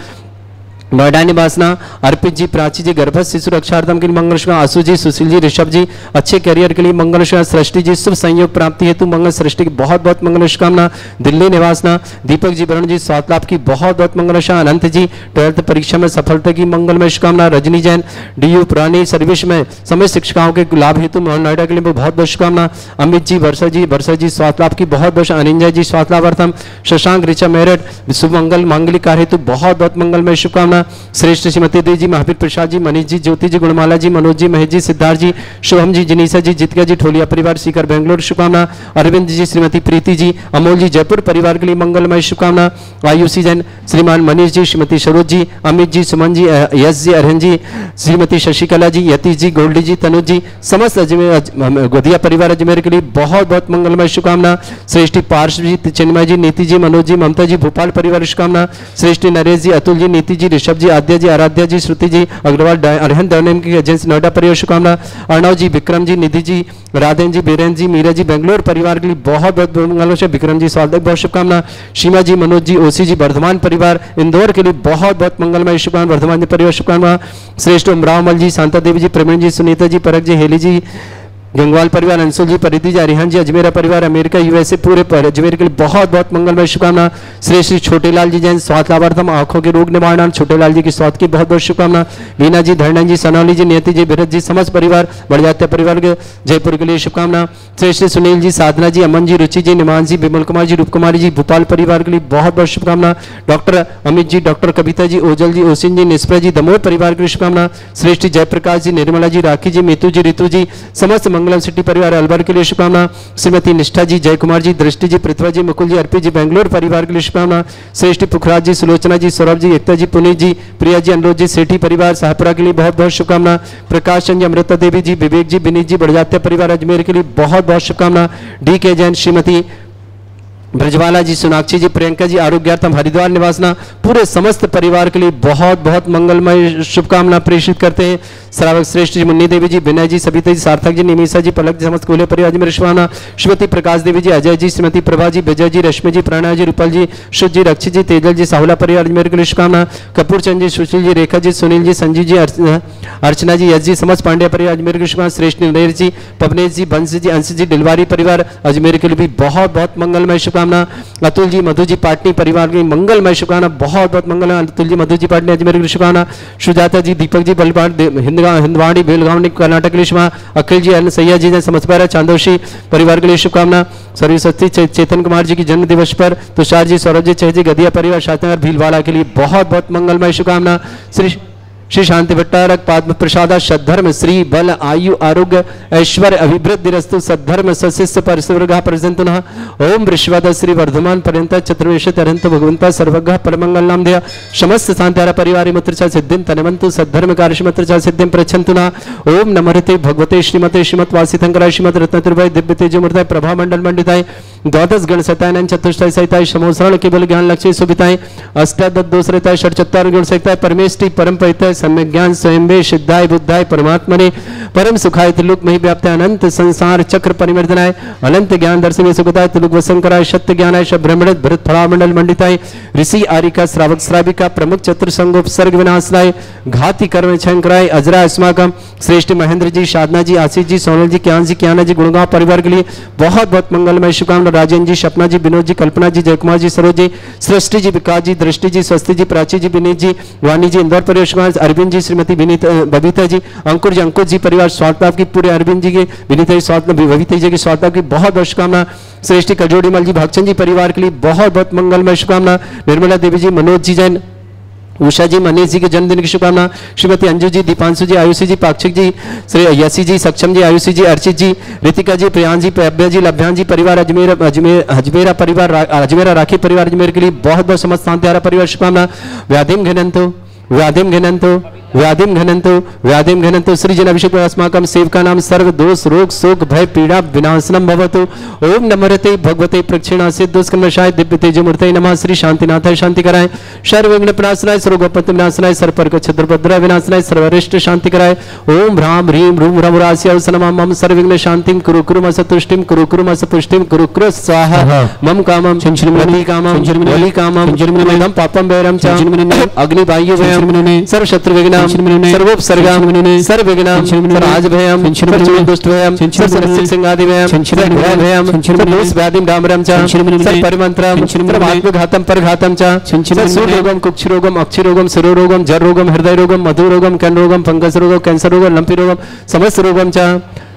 नोएडा निवासना अर्पित जी, प्राची जी, गर्भस्थ शिशु रक्षार्थम के लिए मंगल शुभकामना। आशु जी, सुशील जी, ऋषभ जी, अच्छे करियर के लिए मंगल शुभकामना। सृष्टि जी, शुभ संयोग प्राप्ति हेतु मंगल सृष्टि की बहुत बहुत मंगल शुभकामना। दिल्ली निवासना दीपक जी, वरुण जी, स्वास्थ्य लाभ की बहुत बहुत मंगल शुभकामना। अनंत जी, 12th परीक्षा में सफलता की मंगलमय शुभकामना। रजनी जैन, DU पुरानी सर्विस में समय शिक्षिकाओं के लाभ हेतु नोएडा के लिए बहुत बहुत शुभकामना। अमित जी, वर्षा जी, स्वास्थ्य लाभ की बहुत बहुत। अनिंजा जी, स्वास्थ्य लाभार्थम। शशांक, ऋचा मेरठ, शुभ मंगल मांगलिक कार्य हेतु बहुत बहुत मंगलमय शुभकामना। श्रेष्ठ श्रीमती देवी जी, महावीर प्रसाद जी, मनीष जी, ज्योति जी, गुणमाला जी, मनोज जी, महेश जी, सिद्धार्थ जी, शुभम जी, जनीसा जी, जितिका जी, ठोलिया परिवार सीकर बेंगलोर शुभकामना। अरविंद जी, श्रीमती प्रीति जी, अमोल जी, जयपुर परिवार के लिए मंगलमय शुभकामना। आयुषी जैन, श्रीमान मनीष जी, श्रीमती सरोज जी, अमित जी, सुमन जी, यश जी, अरहन जी, श्रीमती शशिकला जी, यतीश जी, गोल्डी जी, तनुज जी, समस्त अजमेर गोदिया परिवार अजमेर के लिए बहुत बहुत मंगलमय शुभकामना। श्रेष्ठ पार्श्व जी, चिन्मय जी, नीति जी, मनोज जी, ममता जी, भोपाल परिवार शुभकामना। श्रेष्ठ नरेश जी, अतुल जी, नीति जी, ऋषभ जी, आद्या जी, आराध्या जी, श्रुति जी, अग्रवाल, अरहन दरनेम की एजेंसी नोएडा परिवार शुभकामना। अर्णव जी, विक्रम जी, निधि जी, राधेन जी, बीरेन जी, मीरा जी, बेंगलोर परिवार के लिए बहुत बहुत मंगल। विक्रम जी, स्वागत बहुत शुभकामना। सीमा जी, मनोज जी, ओसी जी, वर्धमान परिवार इंदौर के लिए बहुत बहुत मंगलमय शुभकामना। वर्धमान परिवार शुभकामना। श्रेष्ठ उमरावमल जी, शांता देवी जी, प्रवीण जी, सुनीता जी, परक जी, हेली जी, गंगवाल परिवार, अंशुल जी, परिधि जी, अरिहन जी, अजमेरा परिवार, अमेरिका, USA पूरे अजमेर के लिए बहुत बहुत मंगलमय शुभकामना। श्री श्री छोटेलाल जी जैन स्वास्थ्य लाभार्थम, आंखों के रोग निवारण, छोटेलाल जी की स्वास्थ्य की बहुत बहुत शुभकामना। वीना जी, धरणा जी, सनौली जी, नियति जी, भरत जी, समस्त परिवार बढ़ परिवार के जयपुर के लिए शुभकामना। श्री श्री सुनील जी, साधना जी, अमन जी, रुचि जी, निमान जी, विमल कुमार जी, रूप कुमारी जी, भोपाल परिवार के लिए बहुत बहुत शुभकामना। डॉक्टर अमित जी, डॉक्टर कविता जी, ओजल जी, ओसिन जी, निष्प्रय जी, दमोह परिवार के लिए शुभकामना। श्रेष्ठ जयप्रकाश जी, निर्मला जी, राखी जी, मीतू जी, ऋतु जी, समस्त मंगलम सिटी परिवार अलवर के लिए शुभकामना। श्रीमती निष्ठा जी, जय कुमार जी, दृष्टि जी, पृथ्वा जी, मुकुल जी, अर्पित जी, बेंगलोर परिवार के लिए शुभकामना। श्रेष्ठ पुखराज जी, सुलोचना जी, सौरभ जी, एकता जी, पुनीत जी, प्रिया जी, अनुरोध जी, सेठी परिवार शाहपुरा के लिए बहुत बहुत शुभकामना। प्रकाश चंद जी, अमृता देवी जी, विवेक जी, विनीत जी, बड़जात्या परिवार अजमेर के लिए बहुत बहुत शुभकामना। DK जैन, श्रीमती ब्रजवाला जी, सोनाक्षी जी, प्रियंका जी, आरोग्यार्थम हरिद्वार निवासना पूरे समस्त परिवार के लिए बहुत बहुत मंगलमय शुभकामना प्रेषित करते हैं। श्रावक श्रेष्ठ जी, मुन्नी देवी जी, विनय जी, सविता जी, सार्थक जी, निमिषा जी, पलक जी, समस्त कोल्हे परिवार में रिश्वाना, श्रीमती प्रकाश देवी जी, अजय जी, श्रीमती प्रभा जी, विजय जी, रश्मि जी, प्रणय जी, रूपल जी, शुद्ध जी, रक्षित जी, तेजल जी, साहुला परिवार मेरे के लिए शुभकामना। कपूर चंद जी, सुशील जी, रेखा जी, सुनील जी, संजीव जी, अर्चना जी, यश जी, समस्त पांड्या परिवार अजमेर के शुभकामना। श्रेष्ठ नीलेश जी, पवनेश जी, बंश जी, अंश जी, डिलवारी परिवार अजमेर के लिए भी बहुत बहुत मंगलमय शुभकामना। अतुल जी, मधु जी, पाटनी परिवार की मंगलमय शुभकामना, बहुत बहुत मंगल। अतुल जी, मधु जी, पाटनी अजमेर के लिए शुभकामना। सुजाता जी, दीपक जी, बलबाड़ हिंदवाड़ी बेलगांव कर्नाटक के लिए शुभकामना। अखिल जी, सैया जी ने समझपारा चांदोशी परिवार के लिए शुभकामना। सर्वशक्ति चेतन कुमार जी की जन्म दिवस पर तुषार जी, सौरभ जी, चह जी, गदिया परिवार शास्त्रनगर भीलवाड़ा के लिए बहुत बहुत मंगलमय शुभकामना। श्री शांति भट्टारक पाद्म प्रसादा सद्धर्म श्री बल आयु आरोग्य ऐश्वर्य अभिवृद्धि रस्तु सद्धर्म सशिष्य परिस्वर्ग प्रजंतु ओम वृषवाद श्री वर्धमान पर्यंत चतुर्वेश तरंत भगवंत सर्वज्ञ परमंगल नाम दया समस्त शांत्यारा परिवार मुत्रचा सिद्धिं तनवंतु सद्धर्म कार्यशमत्रचा सिद्धिं प्रच्छन्तु न ओम नमस्ते भगवते श्रीमते श्रीमत वासितंकराय श्रीमत रत्नतिर्भय दिव्य तेजमूर्ताय प्रभा मंडल मंडिताय द्वादश गण सतायन चतुष्टय सहिताय समोसरण केवल ज्ञान लक्ष्य सुभिताय अष्टादश दोषरताय षट्चत्वार गुण सहिताय परमेष्टि परम परिताय सम्यक ज्ञान स्वयं सिद्धाय बुद्धाय परमात्मने परम सुखाय त्रिलोक मही व्याप्त अनंत संसार चक्र परिवर्तनाय अनंत ज्ञान दर्शन सुखताय त्रिलोक वसंकराय सत्य ज्ञानाय ब्रह्मण भरत फलामंडल मंडिताय ऋषि आरिका श्रावक श्राविका प्रमुख चतुर्संगोपसर्ग विनाशनाय घाति कर्म शंकराय अजरा अस्माकम श्रेष्ठ महेंद्र जी, साधना जी, आशीष जी, सोनल जी, ज्ञान जी, ज्ञाना जी, गुणगांव परिवार के लिए बहुत बहुत मंगलमय शुभकामना। राजेंद्र जी, सपना जी, विनोद जी, कल्पना जी, जयकुमार जी, सरोज जी, सृष्टि जी, विकास जी, दृष्टि जी, स्वस्ति जी, प्राची जी, विनीत जी, वाणी जी, इंदौर परिवार अरविंद जी, श्रीमती विनीत बबीता जी, अंकुर जी, अंकुर जी परिवार स्वास्थ्य की पूरे अरविंद जी के विनीता जी स्वास्थ्य बबीता जी की स्वास्थ्य की बहुत बहुत शुभकामना। श्रेष्ठी कजोड़ीमल जी, भागचंद जी परिवार के लिए बहुत बहुत मंगलमय शुभकामना। निर्मला देवी जी, मनोज जी जैन, उषा जी, मनीष जी के जन्मदिन की शुभकामना। श्रीमती अंजू जी, दीपांशु जी, आयुषी जी, पाक्षिक जी, श्री यशी जी, सक्षम जी, आयुषी जी, अर्चित जी, रितिका जी, प्रियान जी, प्रभ्या जी, लभ्यान जी परिवार अजमेरा परिवार अजमेरा राखी परिवार अजमेर के लिए बहुत बहुत समस्त शांतिहारा परिवार शुभकामना। व्याधिम घनंतो व्याधिम घनंतो व्याधिम घनंतो व्याधिम घनंतो सृजन अभिषेक अस्माकं सेवका नाम सर्व दोष रोग शोक भय पीड़ा विनाशनम भवतु ओम नमरते भगवते प्रक्षिणासे दुष्कर्मशाय दिव्य तेजमूर्तये नमः। श्री शांतिनाथाय शांति कराय सर्व विघ्न विनाशनाय सर्वोपत्ति विनाशनाय सर्वपर्क छद्रभद्र विनाशनाय सर्वरिष्ट शांति कराय ओम ह्राम ह्रीम रूम रमुरास्य नमः। मम सर्व विघ्न शांतिं कुरु कुरु मस तुष्टिं कुरु कुरु मस पुष्टिं कुरु कुरु स्वाहा मम कामं वली कामं वली कामं इदं पापं वैरं च अग्नि वायु वयं सर्व शत्रु विघ्न सर्वोपसर्गम सर्वविघ्नम सर्वराजभयम सर्वदुष्टभयम सर्वसिंहादिभयम सर्वभयम सर्वदोष व्याधिम डामरम च सर्वपरिमंत्रम सर्वात्मघातम परघातम च सर्वरोगम कुक्षरोगम अक्षरोगम शिरोरोगम जररोगम हृदय रोगम मधुरोगम कैंरोगम फंगस रोगम कैंसर रोगम लंपी रोगम समस्त रोगम च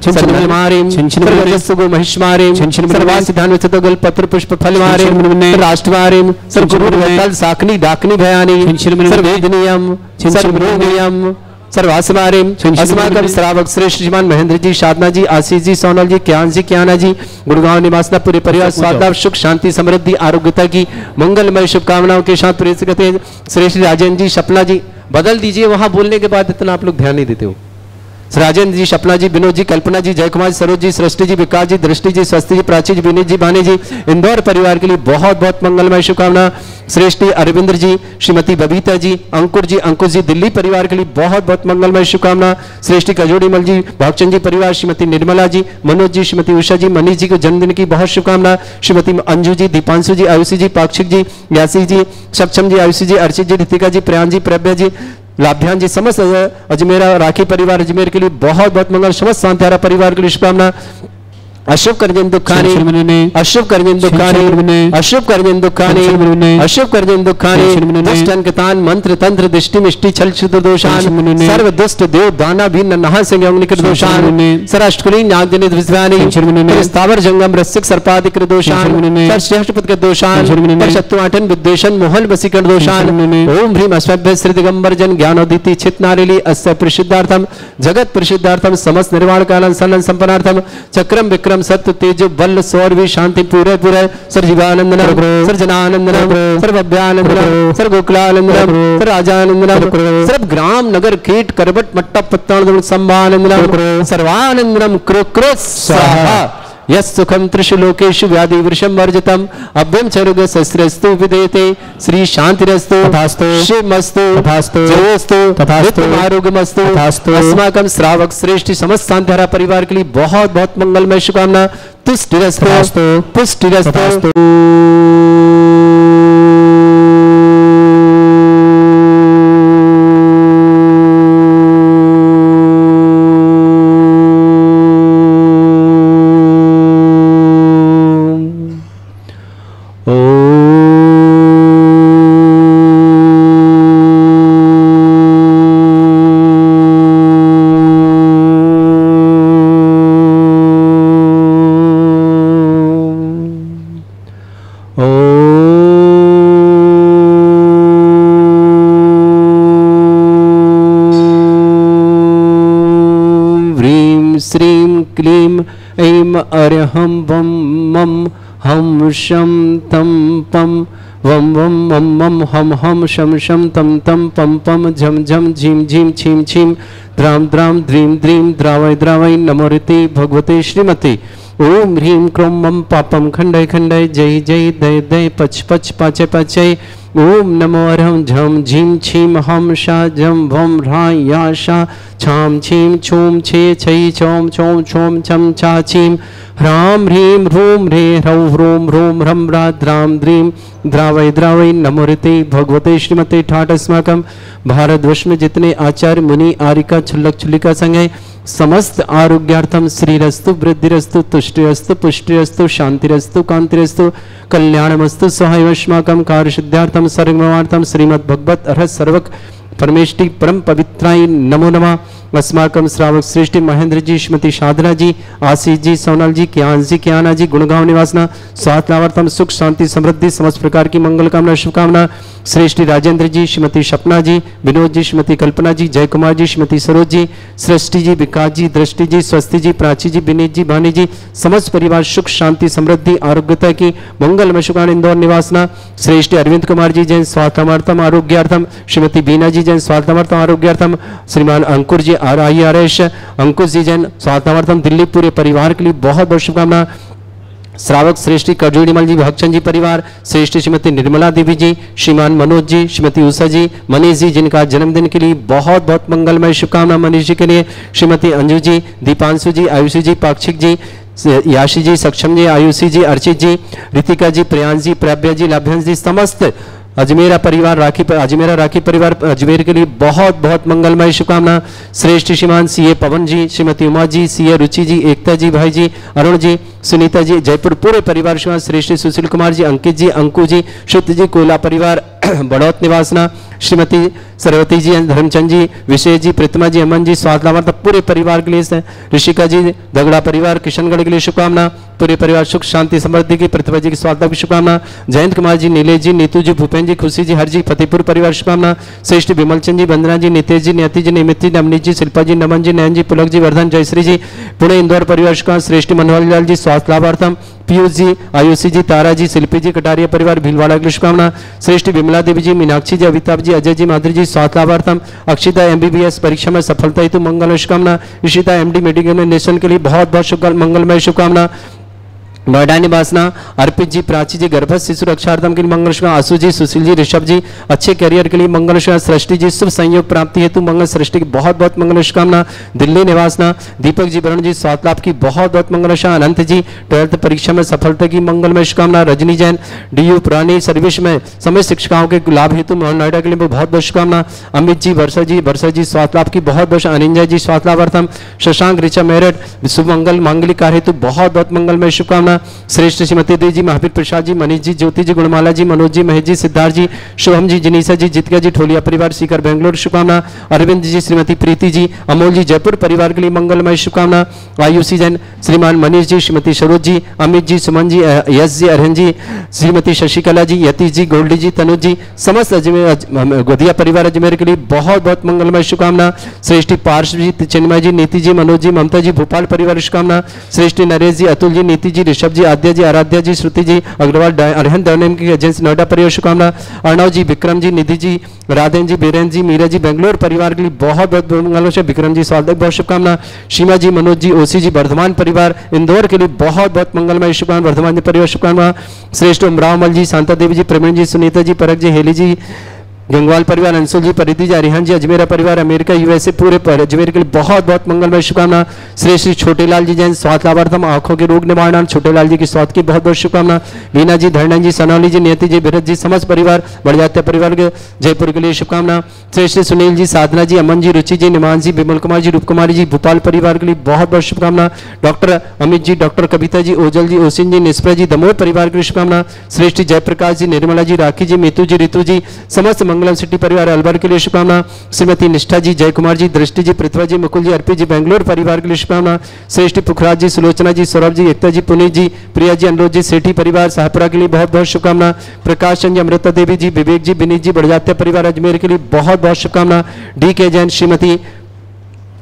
सर्वमारीम सर्वजस्सुगो महिष्मारीम सर्वासिधान विचतगल पत्र पुष्प फलमारीम राष्ट्रमारीम सर्वगुरुतल साकनी डाकनी भयानी सर्ववेदनीयम सर्वरोगीयम सर्वासमारिम अस्माकं श्रावक श्रेष्ठ श्रीमान महेंद्र जी, साधना जी, आशीष जी, सोनल जी, ज्ञान जी, ज्ञाना जी, गुड़गांव निवासना पूरे परिवार स्वास्थ्य सुख शांति समृद्धि आरोग्यता की मंगलमय शुभकामनाओं के साथ प्रेरित करते हैं। श्रेष्ठ राजेंद्र जी, सपना जी, बदल दीजिए, वहां बोलने के बाद इतना आप लोग ध्यान नहीं देते हो। राजेंद्र जी, सपना जी, विनोद जी, कल्पना जी, जयकुमार जी, सरोज जी, सृष्टि जी, विकास जी, दृष्टि जी, स्वस्ति जी, प्राची जी, विनीत जी, भानी जी, इंदौर परिवार के लिए बहुत बहुत मंगलमय शुभकामना। श्रेष्ठी अरविंद्र जी, श्रीमती बबीता जी, अंकुर जी, दिल्ली परिवार के लिए बहुत बहुत मंगलमय शुभकामना। श्रेष्ठी कजोड़ीमल जी, भागचंद जी परिवार, श्रीमती निर्मला जी, मनोज जी, श्रीमती उषा जी, मनीष जी को जन्मदिन की बहुत शुभकामना। श्रीमती अंजू जी, दीपांशु जी, आयुषी जी, पाक्षिक जी, यासी जी, सक्षम जी, आयुषी जी, अर्चित जी, रितिका जी, प्रियान जी, प्रभ्या जी, लाभ्यान जी, समस्त अजमेरा राखी परिवार अजमेर के लिए बहुत बहुत मंगल। समस्त शांतिहारा परिवार के लिए शुभकामना। अशुभ कर्जन दुखानी अशुभ कर्जन दुखानी अशुभ कर्जन दुखानी अशुभ कर्जन दुखानी दुष्ट अंकतान मंत्र तंत्र दृष्टि मिष्टि छल क्षुद्र दोषान सर्व दुष्ट देव दाना भी नहा सिंह निकृत दोषान सराष्ट्रकुली नागजनित विश्वानी स्थावर जंगम रसिक सर्पादिक दोषान सर्वश्रेष्ठपद के दोषान शत्रुआठन विद्वेषण मोहन वसीकरण दोषान ओम ह्रीम अश्वभ्य श्री दिगंबर जन ज्ञानोदिति चित नारिली अस्य प्रसिद्धार्थम जगत प्रसिद्धार्थम समस्त निर्वाण कालन सलन संपन्नार्थम चक्रम विक्रम सत्य तेज बल सौरवी शांति पूरे पूरे सर जीवानंदनम सर जनानंदनम सर भव्यानंदनम सर गोकुलानंदनम सर राजानंदनम सर्व ग्राम नगर कीट करबट मट्टा पत्तानंदनम संभानंदनम सर्वानंदनम क्रो क्रो स्वाहा यस्सुखम त्रिषु लोकेषु व्याधि वृषम वर्जितम अभ्यम चरुग शस्त्रस्तु विदेते श्री शांतिरस्तु तथास्तु शिवमस्तु तथास्तु जयोस्तु तथास्तु आरोग्यमस्तु तथास्तु अस्माकं श्रावक श्रेष्ठ समस्त शांतिधारा परिवार के लिए बहुत बहुत मंगलमय शुभकामना तुष्टिरस्तु तथास्तु पुष्टिरस्तु तथास्तु अर्हं वम मम हम शम तम पम वम वम मम मम हम शम शम तम तम पम पम झम झम झीम झीम छीम छीम द्राम द्राम द्रीम द्रीम द्रावय द्रावय नमोरिति भगवते श्रीमती ओम ह्रीं क्रों मम पापम खंडय खंडय जय जय दय दय पच पच पाचय पाचय ओम नमो अर्हं झम झीम छीम हम शा झम भम ह्रा या शा छाम छीम छूम छे छै छोम छोम छोम छम छा छीम ह्राम ह्रीं ह्रूम ह्रे ह्रौ ह्रूम ह्रूम ह्रम ह्रा द्राम द्रीम द्रावय द्रावय नमोरिते भगवते श्रीमते ठाट अस्माकं भारतवर्ष में जितने आचार्य मुनि आरिका छुल्लक छुल्लिका संघ है समस्त आरोग्यार्थम श्रीरस्तु वृद्धिरस्तु तुष्टिरस्तु पुष्टिरस्तु शांतिरस्तु कांतिरस्तु कल्याणमस्तु सहायवश्माकं कार्यसिद्ध्यार्थम सर्वमार्थम श्रीमद् भगवत अर्हत सर्वक परमेष्टि परम पवित्राय नमो नमः। अस्माकं श्रावक श्रेष्ठी महेंद्र जी श्रीमती साधना जी आशीष जी सोनल जी ज्ञान जी ज्ञाना जी गुणगांव निवासना स्वास्थ्य लाभार्थम सुख शांति समृद्धि समस्त प्रकार की मंगल कामना शुभकामना श्रेष्ठी राजेंद्र जी श्रीमती सपना जी विनोद जी श्रीमती कल्पना जी जय कुमार जी श्रीमती सरोज जी सृष्टि जी विकास जी दृष्टि जी स्वस्ति जी प्राची जी विनीत जी भानी जी समस्त परिवार सुख शांति समृद्धि आरोग्यता की मंगलमय शुभकामना इंदौर निवासना श्रेष्ठी अरविंद कुमार जी जैन स्वास्थ्यर्थम आरोग्यार्थम श्रीमती बीना जी जैन स्वास्थ्यर्थम आरोग्यार्थम श्रीमान अंकुर जी आर.आई.आर.एस अंकुश जी जैन स्वास्थ्यर्थम दिल्ली पूरे परिवार के लिए बहुत बहुत शुभकामना। श्रावक श्रेष्ठी कजोड़ीमल जी भक्चंद जी परिवार श्रेष्ठी श्रीमती निर्मला देवी जी श्रीमान मनोज जी श्रीमती उषा जी मनीष जी जिनका जन्मदिन के लिए बहुत बहुत मंगलमय शुभकामना मनीष जी के लिए श्रीमती अंजू जी दीपांशु जी आयुषी जी पाक्षिक जी याशी जी सक्षम जी आयुषी जी अर्चित जी रितिका जी प्रियांश जी प्रभ्या जी लाभ्यांश जी समस्त अजमेरा परिवार अजमेरा राखी परिवार अजमेर के लिए बहुत बहुत मंगलमय शुभकामना। श्रेष्ठ श्रीमान सीए पवन जी श्रीमती उमा जी सीए रुचि जी एकता जी भाई जी अरुण जी सुनीता जी जयपुर पूरे परिवार श्रीमान श्रेष्ठ सुशील कुमार जी अंकित जी अंकु जी शुद्ध जी कोला परिवार बड़ौत निवासना श्रीमती सरवती जी धर्मचंद जी विशेष जी प्रतिमा जी अमन जी स्वास्थ्य लाभार्थ पूरे परिवार के लिए ऋषिका जी दगड़ा परिवार किशनगढ़ के लिए शुभकामना पूरे परिवार सुख शांति समृद्धि की प्रतिभा जी की स्वास्थ्य की शुभकामना जयंत कुमार जी नीलेश जी नीतू जी भूपेन जी खुशी जी हर जी फतेहपुर परिवार शुभकामना श्रेष्ठ विमलचंद जी वंदना जी नितेश जी नियति जी निमित जी नवनीत जी शिल्पा जी नमन जी नयन जी पुलक जी वर्धन जयश्री जी पुणे इंदौर परिवार शुभकामना श्रेष्ठ मनोहर लाल जी स्वास्थ्य लाभार्थम पीयूष जी आयुषी जी तारा जी शिल्पी जी कटारिया परिवार भीलवाड़ा की शुभकामना श्रेष्ठ विमला देवी जी मीनाक्षी जी अमिताभ जी अजय जी माधुरी जी स्वास्थ्य लाभार्थम अक्षिता एमबीबीएस परीक्षा में सफलता हेतु मंगल शुभकामना ऋषिता एमडी मेडिकल में नेशन के लिए बहुत बहुत मंगलमय शुभकामना। नोएडा निवासना अर्पित जी प्राची जी गर्भस्थ शिशु रक्षार्थम के लिए मंगल शुभकामना आशु जी सुशील जी ऋषभ जी अच्छे करियर के लिए मंगल शुभकामना सृष्टि जी शुभ संयोग प्राप्ति हेतु मंगल सृष्टि की बहुत बहुत मंगल शुभकामना। दिल्ली निवासना दीपक जी वरुण जी स्वास्थ्य लाभ की बहुत बहुत मंगल शुभकामना। अनंत जी 12th परीक्षा में सफलता की मंगलमय शुभकामना। रजनी जैन डीयू पुरानी सर्विस में समय शिक्षिकाओं के लाभ हेतु नोएडा के लिए बहुत बहुत शुभकामना। अमित जी वर्षा जी स्वास्थ्य लाभ की बहुत बहुत अनिंजा जी स्वास्थ्य लाभार्थम शशांक ऋचा मेरठ शुभ मंगल मांगलिक कार्य हेतु बहुत बहुत मंगलमय शुभकामना। श्रेष्ठ श्रीमती देवी जी महावीर प्रसाद जी मनीष जी ज्योति जी गुणमाला जी मनोज जी महेश जी सिद्धार्थ जी शुभम जी जनीसा जी जितिका जी ठोलिया परिवार सीकर बेंगलोर शुभकामना। अरविंद जी श्रीमती प्रीति जी अमोल जी जयपुर परिवार के लिए मंगलमय शुभकामना। आयुषी जैन श्रीमान मनीष जी श्रीमती सरोज जी अमित जी सुमन जी यश जी अरहन जी श्रीमती शशिकला जी यतीश जी गोल्डी जी तनुज जी समस्त अजमेर गोदिया परिवार अजमेर के लिए बहुत बहुत मंगलमय शुभकामना। श्रेष्ठी पार्श्व जी चिन्मय जी नीति जी मनोज जी ममता जी भोपाल परिवार शुभकामना। श्रेष्ठी नरेश जी अतुल जी नीति जी ऋषभ जी, आद्या जी, आराध्या जी, श्रुति जी अग्रवाल, अरहन दौनेम की एजेंसी नोएडा परिवार शुभकामना। अर्णव जी, विक्रम जी, निधि जी, राधेन जी, बीरेन जी, मीरा जी बेंगलोर परिवार के लिए बहुत बहुत मंगल। विक्रम जी स्वागत, बहुत शुभकामना। सीमा जी, मनोज जी, ओसी जी वर्धमान परिवार इंदौर के लिए बहुत बहुत मंगलमय शुभकामना। वर्धमान परिवार शुभकामना। श्रेष्ठ उमरावमल जी, शांता देवी जी, प्रवीण जी, सुनीता जी, परक जी, हेली जी, गंगवाल परिवार, अंशुल जी, परिधि जी, अरिहन जी, अजमेरा परिवार अमेरिका यूएसए पूरे पर अजमेर के लिए बहुत बहुत मंगलमय शुभकामना। श्री श्री छोटेलाल जी जैन स्वास्थ्य लाभार्थम आंखों के रोग निवारण, छोटेलाल जी की स्वास्थ्य की बहुत बहुत शुभकामना। लीना जी, धरणा जी, सनौली जी, नियति जी, भरत जी, समस्त परिवार बढ़ परिवार के जयपुर के लिए शुभकामना। श्री श्री सुनील जी, साधना जी, अमन जी, रुचि जी, निमान जी, विमल कुमार जी, रूप कुमारी जी, भोपाल परिवार के लिए बहुत बहुत शुभकामना। डॉक्टर अमित जी, डॉक्टर कविता जी, ओजल जी, ओसिन जी, निष्प्रा जी, दमोह परिवार के लिए शुभकामना। श्रेष्ठ जयप्रकाश जी, निर्मला जी, राखी जी, मीतू जी, ऋतु जी, समस्त मंगलम सिटी परिवार अलवर के लिए शुभकामना। श्रीमती निष्ठा जी, जय कुमार जी, दृष्टि जी, पृथ्वा जी, मुकुल जी, अर्पित जी बेंगलोर परिवार के लिए शुभकामना। श्रेष्ठ पुखराज जी, सुलोचना जी, सौरभ जी, एकता जी, पुनीत जी, प्रिया जी, अनुरोध जी, सेठी परिवार शाहपुरा के लिए बहुत बहुत शुभकामना। प्रकाश चंद जी, अमृता देवी जी, विवेक जी, विनीत जी, बड़जात्या परिवार अजमेर के लिए बहुत बहुत शुभकामना। डी के जैन, श्रीमती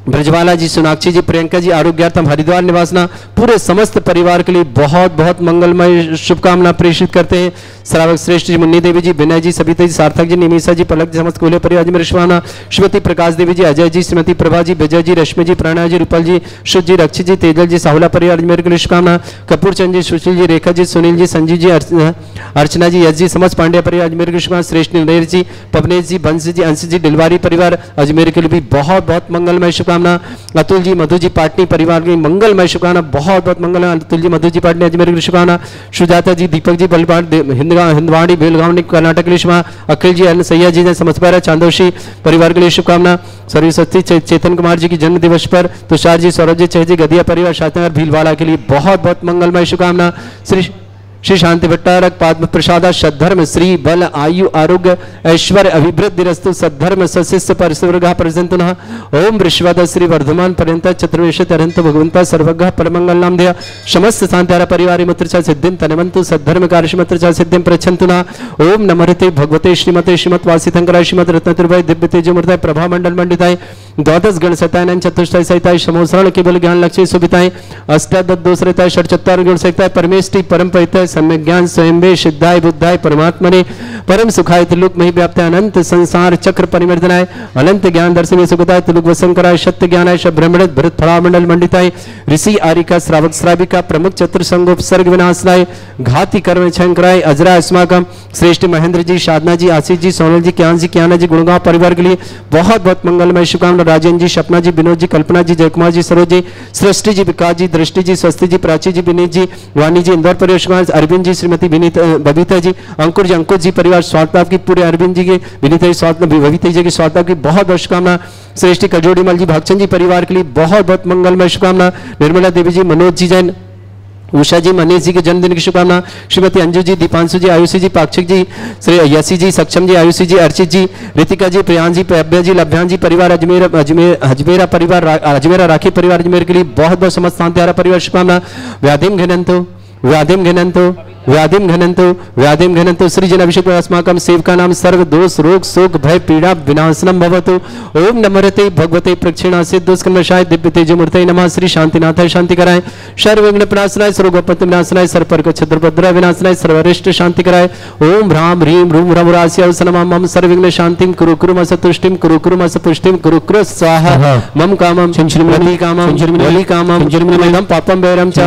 ब्रजवाला जी, सोनाक्षी जी, प्रियंका जी, आरोग्यार्थम हरिद्वार निवासना पूरे समस्त परिवार के लिए बहुत बहुत मंगलमय शुभकामना प्रेषित करते हैं। श्रावक श्रेष्ठ जी, मुन्नी देवी जी, विनय जी, सविता जी, सार्थक जी, निमिषा जी, पलक जी, समस्त कोल्हे परिवार में शुभकामना। श्रीमती प्रकाश देवी जी, अजय जी, श्रीमती प्रभा जी, विजय जी, रश्मि जी, प्रणय जी, रूपल जी, शुद्ध जी, रक्षित जी, तेजल जी, साहुला परिवार अजमेर के लिए शुभकामना। कपूर चंद जी, सुशील जी, रेखा जी, सुनील जी, संजीव जी, अर्चना जी, यश जी, समस्त पांड्या परिवार अजमेर के लिए शुभकामना। श्रेष्ठ नरेश जी, पवनेश जी, बंश जी, अंश जी, डिलवारी परिवार अजमेर के लिए भी बहुत बहुत मंगलमय शुभकामना। अतुल जी, मधु जी, पाटनी परिवार की मंगलमय शुभकामना, बहुत बहुत मंगल। अतुल जी, मधु जी, पाटनी अजमेर के लिए शुभकामना। सुजाता जी, दीपक जी, बलबाड़ हिंदवाड़ी बेलगांव कर्नाटक के लिए शुभकामना। अखिल जी, अन सैया जी, समस्तपारा चांदोशी परिवार के लिए शुभकामना। सरस्वती चेतन कुमार जी की जन्म दिवस पर तुषार जी, सौरभ जी, चह जी, गदिया परिवार शातनगर भीलवाड़ा के लिए बहुत बहुत मंगलमय शुभकामना। श्री शांति भट्टारक पद्म प्रसादा सद्धर्म श्री बल आयु आरोग्य ऐश्वर्य अभिवृद्धि रस्तु सद्धर्म सशिष्य परिसवर्गा प्रजंतुनः ओम वृषवाद श्री वर्धमान पर्यंत चतुर्वेशत अरंत भगवंता सर्वज्ञ परमंगल नामधेय समस्त शांतारा परिवार मुत्रचा सिद्धिं तनवंतु सद्धर्म कार्यशमत्रचा सिद्धिं प्रच्छन्तुना ओम नमरते भगवते श्रीमते श्रीमत वासितंकराय श्रीमत रत्नतुर्भय दिव्य तेजोमूर्ताय प्रभा मंडल मंडिताय द्वादश गण सतायन चतुष्टय सहिताय समोसरण केवल ज्ञान लक्ष्य सुभिताय अष्टादश दोषरताय षट्चत्वार गुण सहिताय परमेष्टि परम पवित्र सम्यक ज्ञान स्वयंभे सिद्धाय बुद्धाय परमात्मने परम सुखाय त्रिलोक मही व्याप्ताय अनंत संसार चक्र परिवर्तनाय अनंत ज्ञान दर्शन सुखताय त्रिलोक वसंकराय सत्य ज्ञानाय ब्रह्मण भरत फलामंडल मंडिताय ऋषि आरिका श्रावक श्राविका प्रमुख चतुर्संगोप सर्ग विनाशनाय घाति कर्म शंकराय अजरा अस्माकम श्रेष्ठ महेंद्र जी, साधना जी, आशीष जी, सोनल जी, ज्ञान जी, ज्ञाना जी, गुणगांव परिवार के लिए बहुत बहुत मंगलमय शुभकामना। राजेंद्र जी, सपना जी, विनोद जी, कल्पना जी, जयकुमार जी, सरोज जी, सृष्टि जी, विकास जी, दृष्टि जी, स्वस्ति जी, प्राची जी, विनीत जी, वाणी जी, इंदौर परिवार अरविंद जी, श्रीमती विनीत बबीता जी, अंकुर जी, अंकुश जी परिवार स्वास्थ्य की पूरे अरविंद जी के विनीता जी स्वास्थ्य बबीता जी की स्वास्थ्य की बहुत बहुत शुभकामना। श्रेष्ठी कजोड़ी मल जी, भागचंद जी परिवार के लिए बहुत बहुत मंगलमय शुभकामना। निर्मला देवी जी, मनोज जी जैन, उषा जी, मनीष जी के जन्मदिन की शुभकामना। श्रीमती अंजू जी, दीपांशु जी, आयुषी जी, पाक्षिक जी, श्री यशी जी, सक्षम जी, आयुषी जी, अर्चित जी, रितिका जी, प्रियांश जी, अभ्या जी, लभ्यान जी परिवार अजमेरा परिवार अजमेरा राखी परिवार अजमेर के लिए बहुत बहुत समस्त शांतिहारा परिवार शुभकामना। व्याधिम घनंतो व्याधिम घनंतो व्याधिम घनंतो व्याधिम घनंतो सृजन अभिषेक अस्माकं सेवका नाम सर्व दोष रोग शोक भय पीड़ा विनाशनम भवतु ओम नमरते भगवते प्रक्षिणासे दुष्कर्मशाय दिव्य तेजमूर्तये नमः। श्री शांतिनाथाय शांति कराय सर्व विघ्न विनाशनाय सर्वगोपत्य विनाशनाय सर्वपर्क छत्रभद्र विनाशनाय सर्वरिष्ट शांति कराय ओम ह्रां ह्रीं रूम रमुरास्य नमः। मम सर्वविघ्न शांतिं कुरु कुरु मस तुष्टिं कुरु कुरु मस पुष्टिं कुरु कुरु स्वाहा। मम कामं वली कामं वली कामं मम पापं वैरं च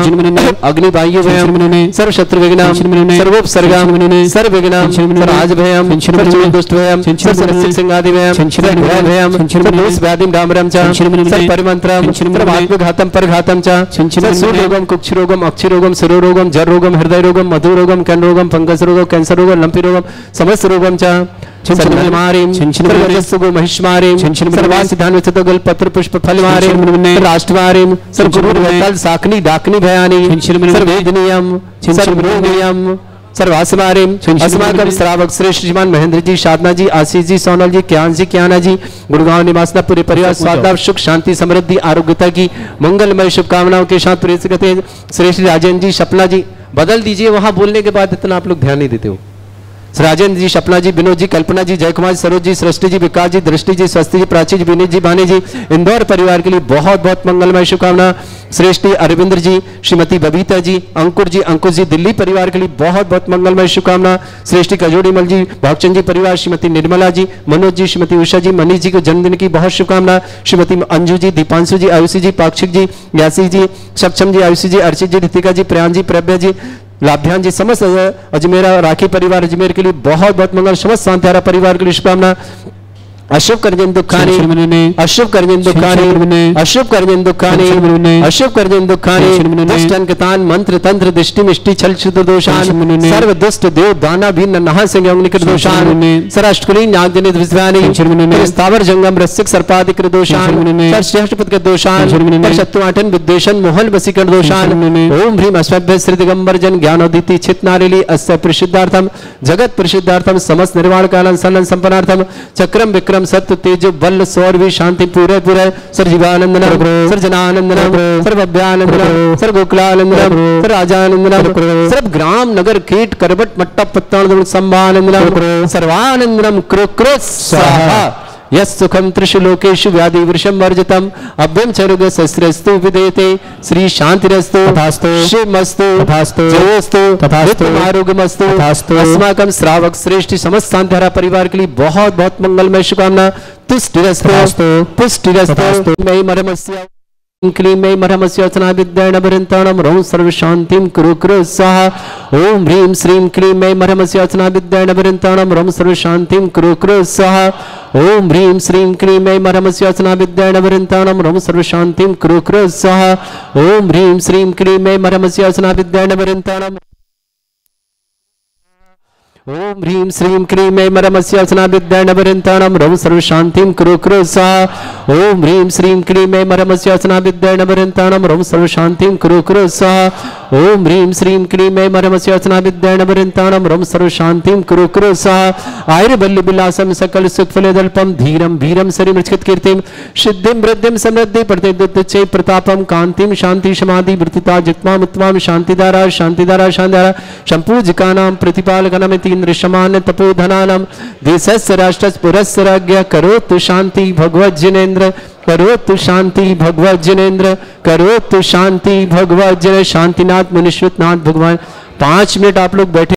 अग्नि वायु वयं सर्व शत्रु विघ्न सर्वोपसर्गाम सर्वविघ्नाम सर्वराजभयम सर्वदुष्टभयम सर्वसिंहादिभयम सर्वभयम सर्वदोषव्याधिं डामरं च सर्वपरिमन्त्रं सर्वात्मघातं परघातं च सर्वरोगं कुक्षरोगं अक्षरोगं शिरोरोगं जररोगं हृदयरोगं मधुरोगं कैंसरोगं फंगस रोगं कैंसर रोगं लंपी रोगं समस्त रोगं च सर्वमारीं सर्वजस्सुगो महिष्मारीं सर्वासिधान्वितगल पत्र पुष्प फलमारीं राष्ट्रवारीं सर्वगुरुवतल साकनी डाकनी भयानी सर्ववेदनीयं सर्वरोगीयं सर्वासमारीं अस्माकं श्रावक श्रेष्ठ श्रीमान महेंद्र जी, साधना जी, आशीष जी, सोनल जी, ज्ञान जी, ज्ञाना जी, गुड़गांव निवासना पूरे परिवार स्वास्थ्य सुख शांति समृद्धि आरोग्यता की मंगलमय शुभकामनाओं के साथ प्रेरित करते हैं। श्रेष्ठ राजेंद्र जी, सपना जी, बदल दीजिए, वहां बोलने के बाद इतना आप लोग ध्यान नहीं देते हो। राजेंद्र जी, सपना जी, विनोद जी, कल्पना जी, जयकुमार जी, सरोज जी, सृष्टि जी, विकास जी, दृष्टि जी, स्वस्ति जी, प्राची जी, विनीत जी, भानी जी, इंदौर परिवार के लिए बहुत बहुत मंगलमय शुभकामना। श्रेष्ठी अरविंद्र जी, श्रीमती बबीता जी, अंकुर जी, अंकुश जी, दिल्ली परिवार के लिए बहुत बहुत मंगलमय शुभकामना। श्रेष्ठी कजोड़ीमल जी, भागचंद जी परिवार, श्रीमती निर्मला जी, मनोज जी, श्रीमती उषा जी, मनीष जी को जन्मदिन की बहुत शुभकामना। श्रीमती अंजू जी, दीपांशु जी, आयुषी जी, पाक्षिक जी, यासी जी, सक्षम जी, आयुषी जी, अर्चित जी, ऋतिका जी, प्रयान जी, प्रभ्या जी, लाभ्यान जी, समस्त अजमेरा राखी परिवार अजमेर के लिए बहुत बहुत मंगल। समस्त सांत्यारा परिवार के लिए शुभकामना। अशुभ करजन दुखानी, अशुभ करजन दुखानी, अशुभ करजन दुखानी, अशुभ करजन दुखानी, दुष्टन कितान मंत्र तंत्र दृष्टि मिष्टि छल क्षुद्र दोषान, सर्व दुष्ट देव दाना भी नहा संग निकट दोषान, सराष्ट्रकुली नागजनि धृष्वानी, स्थावर जंगम रसिक सर्पादिक दोषान, सरश्रेष्ठपद के दोषान, शत्रुआठन विद्वेषण मोहन वसीकरण दोषान। ओम ह्रीम अश्वभ्य श्री दिगंबर जन ज्ञानोदिति चित नारिली अस्य प्रसिद्धार्थम जगत प्रसिद्धार्थम समस्त निर्वाण कालन सलन संपन्नार्थम चक्रम विक्रम सत्य तेज बल सौरवी शांति पूरे पूरे सर जीवानंदनम सर जनानंदनम सर भव्यानंदनम सर गोकुलानंदनम सर राजानंदनम सर्व ग्राम नगर कीट करबट मट्टा पत्तानंदनम संभानंदनम सर्वानंदनम क्रो क्रो स्वाहा। यस सुखम त्रिषु लोकेषु व्याधि वृषम वर्जितम अभ्यम चरुग शस्त्रस्तु विदेते श्री शांतिरस्तु तथास्तु शिवमस्तु तथास्तु जयोस्तु तथास्तु आरोग्यमस्तु तथास्तु। अस्माकं श्रावक श्रेष्ठ समस्त सांध्यारा परिवार के लिए बहुत बहुत मंगलमय शुभकामना। तुष्टिरस्तु पुष्टिरस्तु मयि मरमस्य क्लीमय मरमस्योचना विद्याणभरंताणम रौ सर्व शांतिम कुरु कुरु स्वाहा। ओम ह्रीम श्रीम क्लीमय मरमस्योचना विद्याणभरंताणम रौ सर्व शांतिम कुरु कुरु स्वाहा। ओम ह्रीम श्रीम क्लीमय मरमस्योचना विद्याणभरंताणम रौ सर्व शांतिम कुरु कुरु स्वाहा। ओम ह्रीम श्रीम क्लीमय मरमस्योचना विद्याणभरंताणम ओम ह्रीम श्रीम क्लीमय मरमस्योचना विद्याणभरंताणम रौ सर्व शांतिम कुरु कुरु स्वाहा। ओम ह्रीम श्रीम क्लीमय मरमस्योचना विद्याणभरंताणम रौ सर्व शांतिम कुरु कुरु स्वाहा। ओम ह्रीम श्रीम क्लीमय मरमस्योचना विद्याणभरंताणम रौ सर्व शांतिम कुरु कुरु स्वाहा। आयुर्बल्य विलासम सकल सुखफलदल्पम धीरम वीरम सरिमृच्छित कीर्तिम सिद्धिम वृद्धिम समृद्धि प्रतिदुच्चै प्रतापम कांतिम शांति समाधि वृत्तिता जित्माम उत्तमाम शांतिदारा शांतिदारा शांतिदारा संपूजिकानां प्रतिपालकनमिति इंद्रशमान तपोधनानां देशस्य राष्ट्रस्य पुरस्य राज्ञ करोतु शांति भगवत जिनेन्द्र करोतु शांति भगवत जिनेन्द्र करोतु शांति भगवत जिनेन्द्र। शांतिनाथ मुनीश्वरनाथ भगवान 5 मिनट आप लोग बैठे।